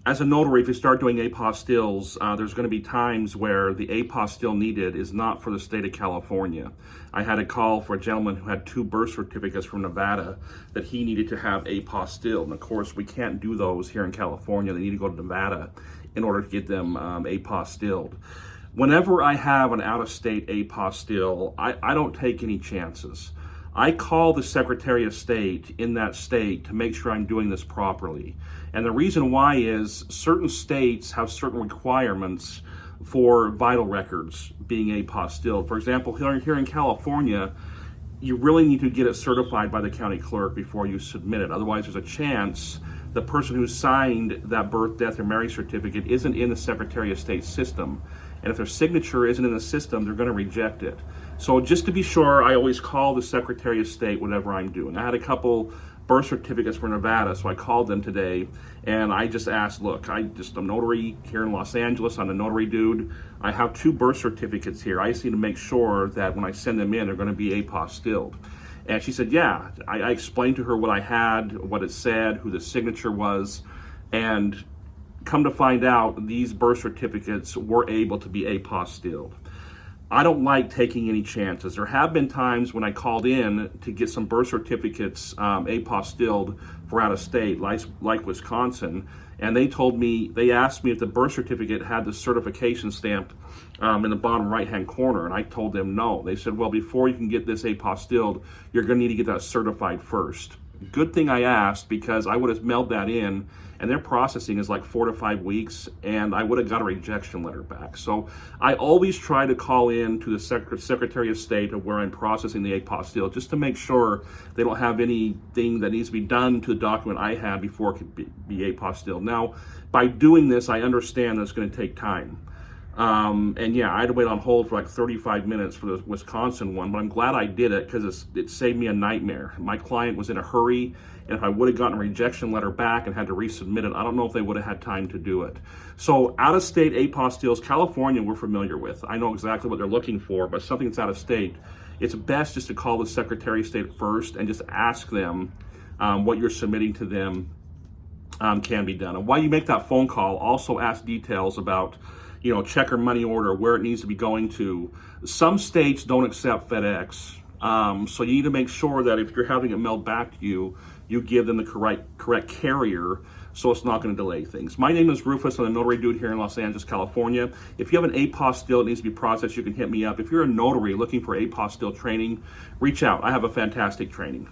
As a notary, if you start doing apostilles, there's going to be times where the apostille needed is not for the state of California. I had a call for a gentleman who had 2 birth certificates from Nevada that he needed to have apostille. And of course, we can't do those here in California. They need to go to Nevada in order to get them apostilled. Whenever I have an out-of-state apostille, I don't take any chances. I call the Secretary of State in that state to make sure I'm doing this properly. And the reason why is certain states have certain requirements for vital records being apostilled. For example, here in California, you really need to get it certified by the county clerk before you submit it. Otherwise, there's a chance the person who signed that birth, death, or marriage certificate isn't in the Secretary of State system. And if their signature isn't in the system, they're going to reject it. So just to be sure, I always call the Secretary of State whatever I'm doing. I had a couple birth certificates for Nevada, so I called them today, and I just asked, look, I'm a notary here in Los Angeles. I'm a notary dude. I have 2 birth certificates here. I just need to make sure that when I send them in, they're going to be apostilled. And she said, yeah. I explained to her what I had, what it said, who the signature was, and come to find out, these birth certificates were able to be apostilled. I don't like taking any chances. There have been times when I called in to get some birth certificates apostilled for out of state, like Wisconsin, and they asked me if the birth certificate had the certification stamped in the bottom right-hand corner, and I told them no. They said, well, before you can get this apostilled, you're going to need to get that certified first. Good thing I asked, because I would have mailed that in, and their processing is like 4 to 5 weeks, and I would have got a rejection letter back. So I always try to call in to the Secretary of State of where I'm processing the apostille, just to make sure they don't have anything that needs to be done to the document I had before it could be apostilled. Now, by doing this, I understand that it's going to take time. And yeah, I had to wait on hold for like 35 minutes for the Wisconsin one, but I'm glad I did it because it saved me a nightmare. My client was in a hurry, and if I would have gotten a rejection letter back and had to resubmit it, I don't know if they would have had time to do it. So out-of-state apostilles, California, we're familiar with. I know exactly what they're looking for, but something that's out-of-state, it's best just to call the Secretary of State first and just ask them what you're submitting to them can be done. And while you make that phone call, also ask details about check or money order, where it needs to be going to. Some states don't accept FedEx, so you need to make sure that if you're having it mailed back to you, you give them the correct carrier, so it's not going to delay things. My name is Rufus. I'm a notary dude here in Los Angeles, California. If you have an apostille that needs to be processed, you can hit me up. If you're a notary looking for apostille training, reach out. I have a fantastic training.